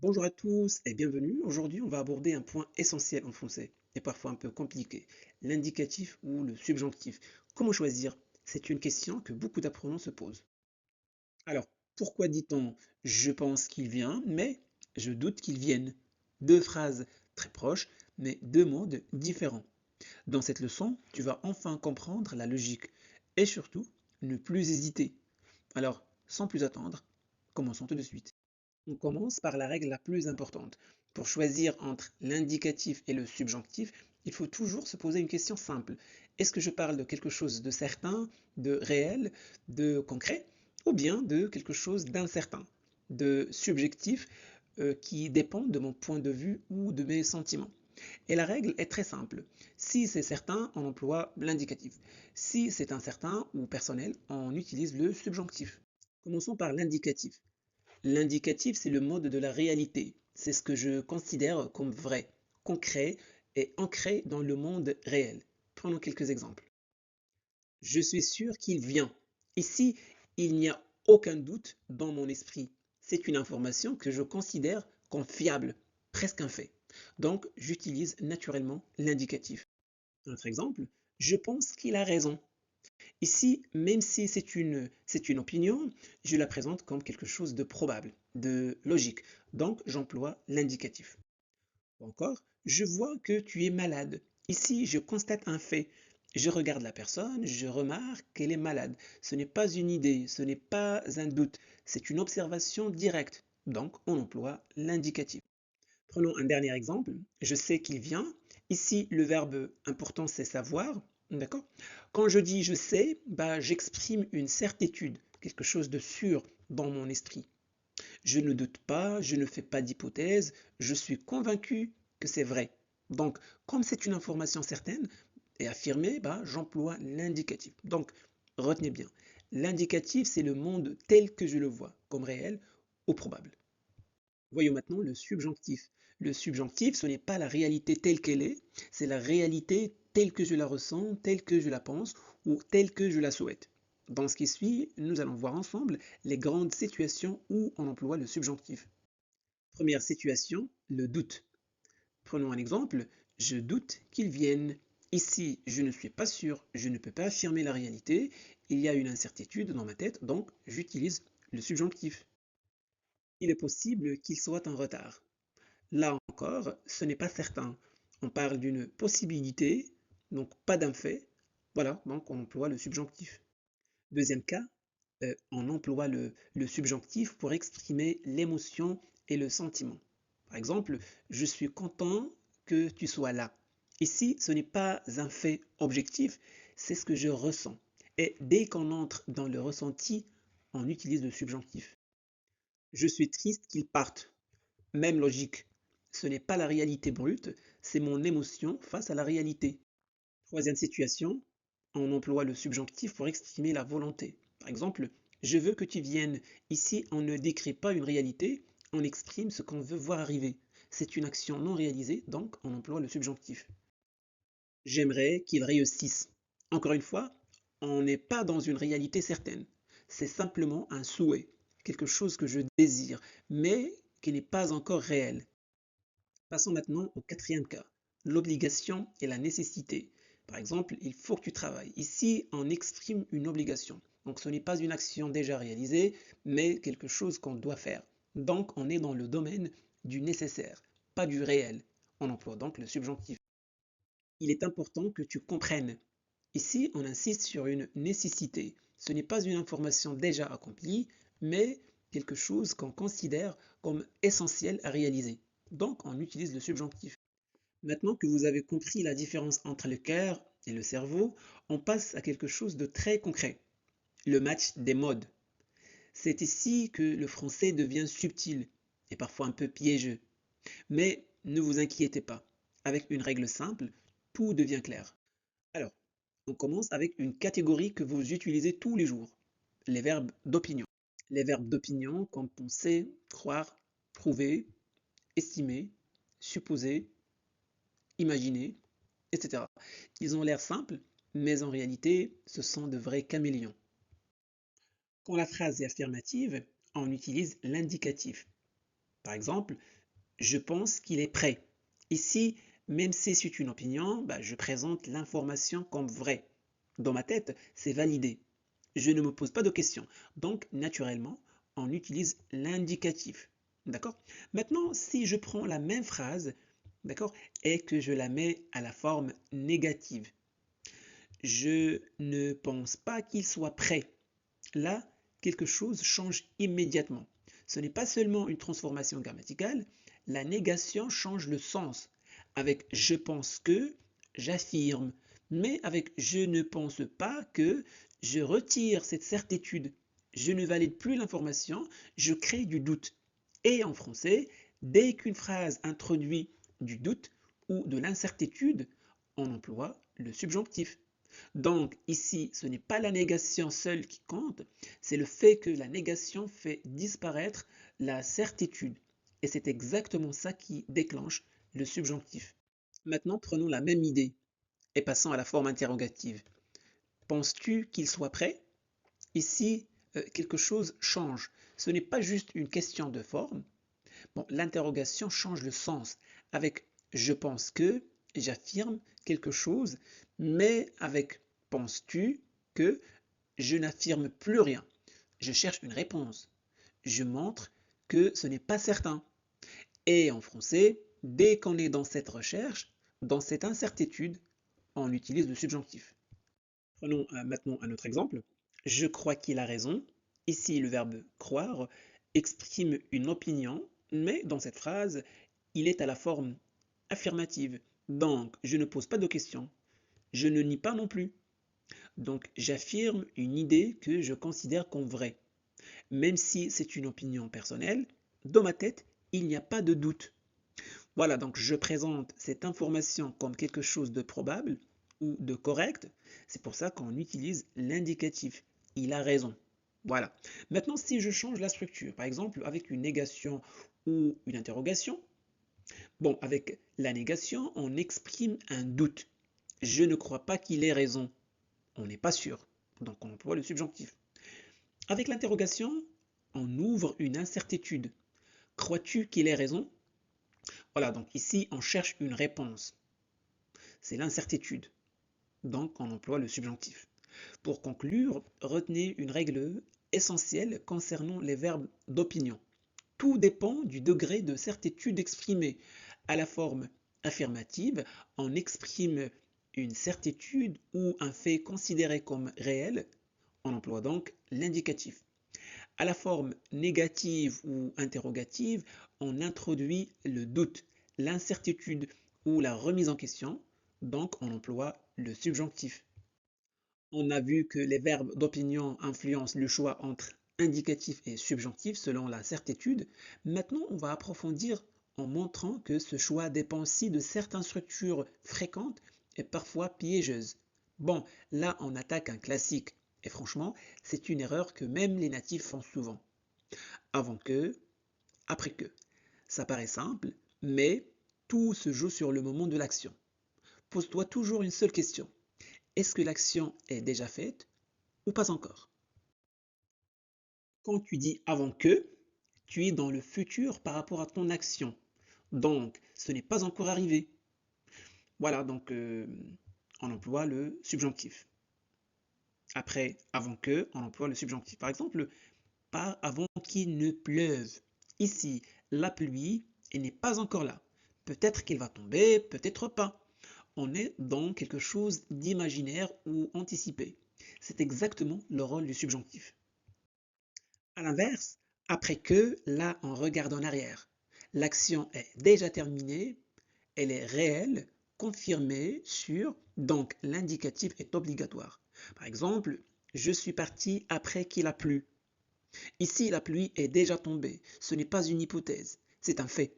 Bonjour à tous et bienvenue. Aujourd'hui, on va aborder un point essentiel en français et parfois un peu compliqué, l'indicatif ou le subjonctif. Comment choisir? C'est une question que beaucoup d'apprenants se posent. Alors, pourquoi dit-on je pense qu'il vient, mais je doute qu'il vienne? Deux phrases très proches, mais deux modes différents. Dans cette leçon, tu vas enfin comprendre la logique et surtout ne plus hésiter. Alors, sans plus attendre, commençons tout de suite. On commence par la règle la plus importante. Pour choisir entre l'indicatif et le subjonctif, il faut toujours se poser une question simple. Est-ce que je parle de quelque chose de certain, de réel, de concret, ou bien de quelque chose d'incertain, de subjectif, qui dépend de mon point de vue ou de mes sentiments? Et la règle est très simple. Si c'est certain, on emploie l'indicatif. Si c'est incertain ou personnel, on utilise le subjonctif. Commençons par l'indicatif. L'indicatif, c'est le mode de la réalité. C'est ce que je considère comme vrai, concret et ancré dans le monde réel. Prenons quelques exemples. Je suis sûr qu'il vient. Ici, il n'y a aucun doute dans mon esprit. C'est une information que je considère comme fiable, presque un fait. Donc, j'utilise naturellement l'indicatif. Un autre exemple, je pense qu'il a raison. Ici, même si c'est une opinion, je la présente comme quelque chose de probable, de logique. Donc, j'emploie l'indicatif. Ou encore, je vois que tu es malade. Ici, je constate un fait. Je regarde la personne, je remarque qu'elle est malade. Ce n'est pas une idée, ce n'est pas un doute, c'est une observation directe. Donc, on emploie l'indicatif. Prenons un dernier exemple. Je sais qu'il vient. Ici, le verbe important, c'est savoir. D'accord? Quand je dis je sais, bah, j'exprime une certitude, quelque chose de sûr dans mon esprit. Je ne doute pas, je ne fais pas d'hypothèse, je suis convaincu que c'est vrai. Donc, comme c'est une information certaine et affirmée, bah, j'emploie l'indicatif. Donc, retenez bien, l'indicatif, c'est le monde tel que je le vois, comme réel ou probable. Voyons maintenant le subjonctif. Le subjonctif, ce n'est pas la réalité telle qu'elle est, c'est la réalité telle que je la ressens, telle que je la pense ou telle que je la souhaite. Dans ce qui suit, nous allons voir ensemble les grandes situations où on emploie le subjonctif. Première situation, le doute. Prenons un exemple, je doute qu'ils viennent. Ici, je ne suis pas sûr, je ne peux pas affirmer la réalité, il y a une incertitude dans ma tête, donc j'utilise le subjonctif. Il est possible qu'il soit en retard. Là encore, ce n'est pas certain. On parle d'une possibilité, donc pas d'un fait. Voilà, donc on emploie le subjonctif. Deuxième cas, on emploie le subjonctif pour exprimer l'émotion et le sentiment. Par exemple, je suis content que tu sois là. Ici, ce n'est pas un fait objectif, c'est ce que je ressens. Et dès qu'on entre dans le ressenti, on utilise le subjonctif. Je suis triste qu'ils partent. Même logique. Ce n'est pas la réalité brute, c'est mon émotion face à la réalité. Troisième situation, on emploie le subjonctif pour exprimer la volonté. Par exemple, je veux que tu viennes. Ici, on ne décrit pas une réalité, on exprime ce qu'on veut voir arriver. C'est une action non réalisée, donc on emploie le subjonctif. J'aimerais qu'il réussisse. Encore une fois, on n'est pas dans une réalité certaine. C'est simplement un souhait, quelque chose que je désire, mais qui n'est pas encore réel. Passons maintenant au quatrième cas, l'obligation et la nécessité. Par exemple, il faut que tu travailles. Ici, on exprime une obligation. Donc ce n'est pas une action déjà réalisée, mais quelque chose qu'on doit faire. Donc on est dans le domaine du nécessaire, pas du réel. On emploie donc le subjonctif. Il est important que tu comprennes. Ici, on insiste sur une nécessité. Ce n'est pas une information déjà accomplie, mais quelque chose qu'on considère comme essentiel à réaliser. Donc, on utilise le subjonctif. Maintenant que vous avez compris la différence entre le cœur et le cerveau, on passe à quelque chose de très concret, le match des modes. C'est ici que le français devient subtil et parfois un peu piégeux. Mais ne vous inquiétez pas, avec une règle simple, tout devient clair. Alors, on commence avec une catégorie que vous utilisez tous les jours, les verbes d'opinion. Les verbes d'opinion comme penser, croire, prouver, estimer, supposer, imaginer, etc. Ils ont l'air simples, mais en réalité, ce sont de vrais caméléons. Quand la phrase est affirmative, on utilise l'indicatif. Par exemple, je pense qu'il est prêt. Ici, même si c'est une opinion, je présente l'information comme vraie. Dans ma tête, c'est validé. Je ne me pose pas de questions. Donc, naturellement, on utilise l'indicatif. D'accord? Maintenant, si je prends la même phrase, d'accord, et que je la mets à la forme négative, je ne pense pas qu'il soit prêt. Là, quelque chose change immédiatement. Ce n'est pas seulement une transformation grammaticale, la négation change le sens. Avec je pense que, j'affirme, mais avec je ne pense pas que, je retire cette certitude. Je ne valide plus l'information, je crée du doute. Et en français, dès qu'une phrase introduit du doute ou de l'incertitude, on emploie le subjonctif. Donc ici, ce n'est pas la négation seule qui compte, c'est le fait que la négation fait disparaître la certitude. Et c'est exactement ça qui déclenche le subjonctif. Maintenant, prenons la même idée et passons à la forme interrogative. Penses-tu qu'il soit prêt? Ici, quelque chose change. Ce n'est pas juste une question de forme. Bon, l'interrogation change le sens. Avec je pense que, j'affirme quelque chose, mais avec penses-tu que, je n'affirme plus rien. Je cherche une réponse. Je montre que ce n'est pas certain. Et en français, dès qu'on est dans cette recherche, dans cette incertitude, on utilise le subjonctif. Prenons maintenant un autre exemple. Je crois qu'il a raison. Ici, le verbe croire exprime une opinion, mais dans cette phrase, il est à la forme affirmative. Donc, je ne pose pas de questions. Je ne nie pas non plus. Donc, j'affirme une idée que je considère comme vraie. Même si c'est une opinion personnelle, dans ma tête, il n'y a pas de doute. Voilà, donc je présente cette information comme quelque chose de probable ou de correct. C'est pour ça qu'on utilise l'indicatif. Il a raison. Voilà. Maintenant, si je change la structure, par exemple avec une négation ou une interrogation, bon, avec la négation, on exprime un doute. Je ne crois pas qu'il ait raison. On n'est pas sûr. Donc on emploie le subjonctif. Avec l'interrogation, on ouvre une incertitude. Crois-tu qu'il ait raison? Voilà, donc ici, on cherche une réponse. C'est l'incertitude. Donc, on emploie le subjonctif. Pour conclure, retenez une règle essentielle concernant les verbes d'opinion. Tout dépend du degré de certitude exprimé. À la forme affirmative, on exprime une certitude ou un fait considéré comme réel. On emploie donc l'indicatif. À la forme négative ou interrogative, on introduit le doute, l'incertitude ou la remise en question, donc on emploie le subjonctif. On a vu que les verbes d'opinion influencent le choix entre indicatif et subjonctif selon la certitude. Maintenant, on va approfondir en montrant que ce choix dépend aussi de certaines structures fréquentes et parfois piégeuses. Bon, là, on attaque un classique. Et franchement, c'est une erreur que même les natifs font souvent. Avant que, après que. Ça paraît simple, mais tout se joue sur le moment de l'action. Pose-toi toujours une seule question. Est-ce que l'action est déjà faite ou pas encore? Quand tu dis avant que, tu es dans le futur par rapport à ton action. Donc, ce n'est pas encore arrivé. Voilà, donc on emploie le subjonctif. Après, avant que, on emploie le subjonctif. Par exemple, pas avant qu'il ne pleuve. Ici, la pluie, elle n'est pas encore là. Peut-être qu'elle va tomber, peut-être pas. On est dans quelque chose d'imaginaire ou anticipé. C'est exactement le rôle du subjonctif. À l'inverse, après que, là, on regarde en arrière. L'action est déjà terminée, elle est réelle, confirmée, sûre, donc l'indicatif est obligatoire. Par exemple, je suis parti après qu'il a plu. Ici, la pluie est déjà tombée. Ce n'est pas une hypothèse, c'est un fait.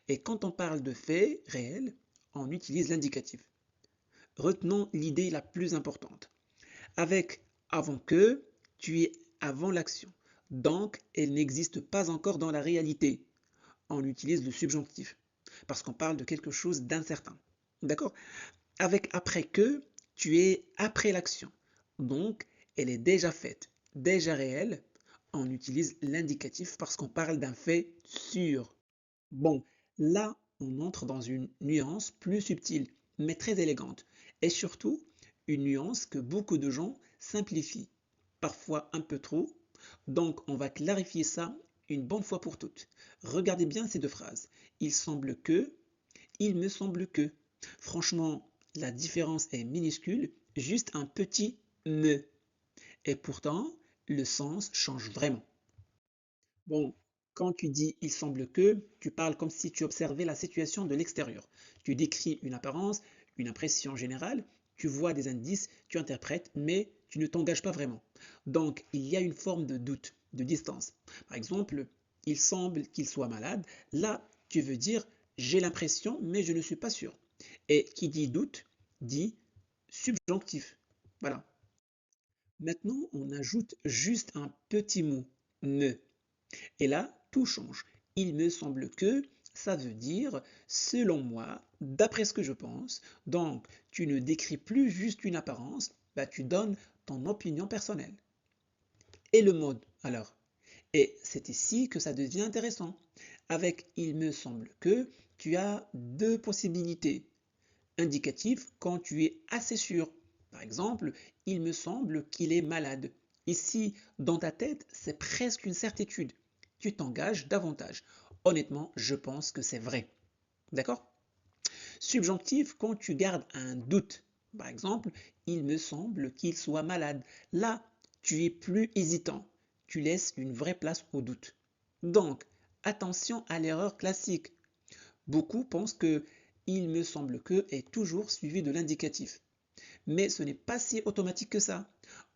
Et quand on parle de fait réel, on utilise l'indicatif. Retenons l'idée la plus importante. Avec avant que, tu es avant l'action. Donc, elle n'existe pas encore dans la réalité. On utilise le subjonctif parce qu'on parle de quelque chose d'incertain. D'accord? Avec après que, tu es après l'action. Donc, elle est déjà faite, déjà réelle. On utilise l'indicatif parce qu'on parle d'un fait sûr. Bon, là, on entre dans une nuance plus subtile, mais très élégante, et surtout une nuance que beaucoup de gens simplifient, parfois un peu trop. Donc, on va clarifier ça une bonne fois pour toutes. Regardez bien ces deux phrases. Il semble que, il me semble que. Franchement, la différence est minuscule, juste un petit me. Et pourtant, le sens change vraiment. Bon, quand tu dis il semble que, tu parles comme si tu observais la situation de l'extérieur. Tu décris une apparence, une impression générale, tu vois des indices, tu interprètes, mais tu ne t'engages pas vraiment. Donc, il y a une forme de doute, de distance. Par exemple, il semble qu'il soit malade. Là, tu veux dire j'ai l'impression, mais je ne suis pas sûr. Et qui dit doute dit subjonctif. Voilà. Maintenant, on ajoute juste un petit mot, ne. Et là, tout change. Il me semble que ça veut dire selon moi, d'après ce que je pense. Donc, tu ne décris plus juste une apparence, bah, tu donnes ton opinion personnelle. Et le mode, alors? Et c'est ici que ça devient intéressant. Avec il me semble que, tu as deux possibilités. Indicatives quand tu es assez sûr. Par exemple, il me semble qu'il est malade. Ici, dans ta tête, c'est presque une certitude. Tu t'engages davantage. Honnêtement, je pense que c'est vrai. D'accord? Subjonctif quand tu gardes un doute. Par exemple, il me semble qu'il soit malade. Là, tu es plus hésitant. Tu laisses une vraie place au doute. Donc, attention à l'erreur classique. Beaucoup pensent que il me semble que est toujours suivi de l'indicatif. Mais ce n'est pas si automatique que ça.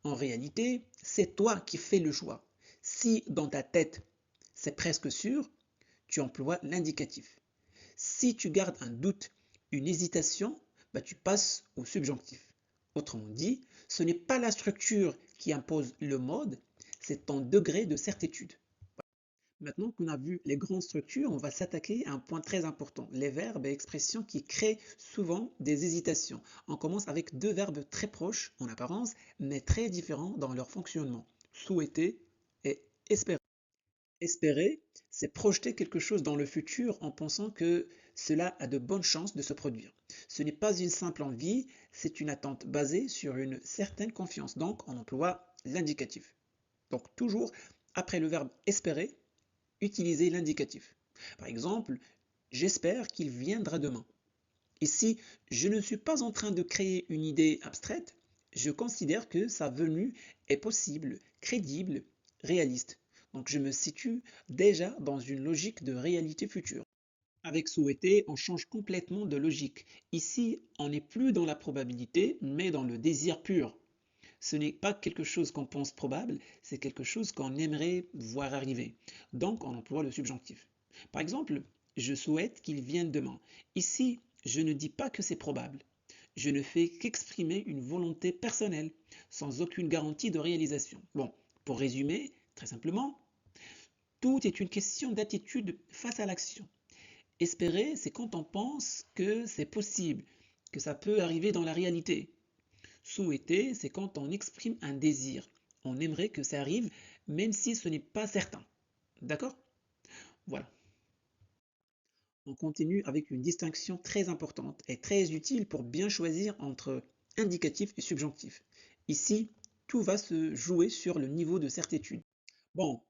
En réalité, c'est toi qui fais le choix. Si dans ta tête, c'est presque sûr, tu emploies l'indicatif. Si tu gardes un doute, une hésitation, bah, tu passes au subjonctif. Autrement dit, ce n'est pas la structure qui impose le mode, c'est ton degré de certitude. Maintenant qu'on a vu les grandes structures, on va s'attaquer à un point très important, les verbes et expressions qui créent souvent des hésitations. On commence avec deux verbes très proches en apparence, mais très différents dans leur fonctionnement. Souhaiter et espérer. Espérer, c'est projeter quelque chose dans le futur en pensant que cela a de bonnes chances de se produire. Ce n'est pas une simple envie, c'est une attente basée sur une certaine confiance. Donc, on emploie l'indicatif. Donc, toujours après le verbe espérer, utilisez l'indicatif. Par exemple, j'espère qu'il viendra demain. Ici, je ne suis pas en train de créer une idée abstraite, je considère que sa venue est possible, crédible, réaliste. Donc je me situe déjà dans une logique de réalité future. Avec souhaiter, on change complètement de logique. Ici, on n'est plus dans la probabilité, mais dans le désir pur. Ce n'est pas quelque chose qu'on pense probable, c'est quelque chose qu'on aimerait voir arriver. Donc, on emploie le subjonctif. Par exemple, je souhaite qu'il vienne demain. Ici, je ne dis pas que c'est probable. Je ne fais qu'exprimer une volonté personnelle, sans aucune garantie de réalisation. Bon, pour résumer, très simplement, tout est une question d'attitude face à l'action. Espérer, c'est quand on pense que c'est possible, que ça peut arriver dans la réalité. Souhaiter, c'est quand on exprime un désir. On aimerait que ça arrive, même si ce n'est pas certain. D'accord? Voilà. On continue avec une distinction très importante et très utile pour bien choisir entre indicatif et subjonctif. Ici, tout va se jouer sur le niveau de certitude. Bon,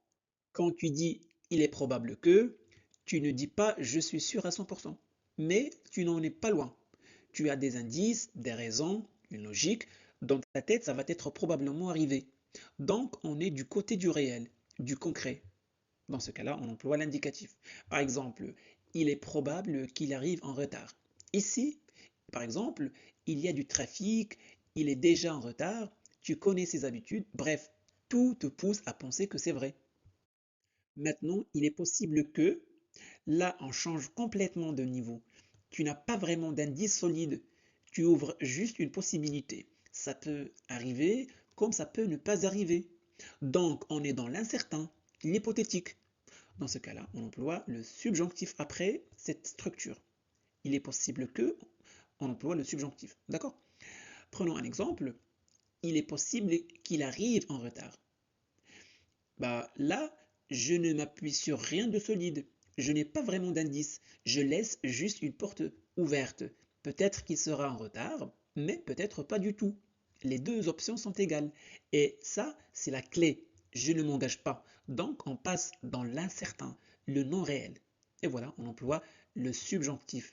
quand tu dis il est probable que, tu ne dis pas je suis sûr à 100%, mais tu n'en es pas loin. Tu as des indices, des raisons, une logique. Dans ta tête, ça va être probablement arrivé. Donc, on est du côté du réel, du concret. Dans ce cas-là, on emploie l'indicatif. Par exemple, il est probable qu'il arrive en retard. Ici, par exemple, il y a du trafic, il est déjà en retard, tu connais ses habitudes, bref, tout te pousse à penser que c'est vrai. Maintenant, il est possible que, là, on change complètement de niveau. Tu n'as pas vraiment d'indice solide. Tu ouvres juste une possibilité. Ça peut arriver comme ça peut ne pas arriver. Donc, on est dans l'incertain, l'hypothétique. Dans ce cas-là, on emploie le subjonctif après cette structure. Il est possible que, on emploie le subjonctif. D'accord? Prenons un exemple. Il est possible qu'il arrive en retard. Bah là, je ne m'appuie sur rien de solide. Je n'ai pas vraiment d'indice, je laisse juste une porte ouverte. Peut-être qu'il sera en retard, mais peut-être pas du tout. Les deux options sont égales. Et ça, c'est la clé. Je ne m'engage pas. Donc, on passe dans l'incertain, le non réel. Et voilà, on emploie le subjonctif.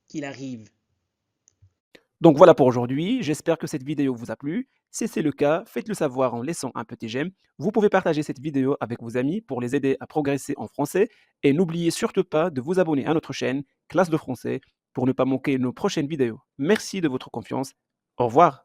Qu'il arrive. Donc voilà pour aujourd'hui, j'espère que cette vidéo vous a plu. Si c'est le cas, faites-le savoir en laissant un petit j'aime. Vous pouvez partager cette vidéo avec vos amis pour les aider à progresser en français. Et n'oubliez surtout pas de vous abonner à notre chaîne Classe de français pour ne pas manquer nos prochaines vidéos. Merci de votre confiance. Au revoir.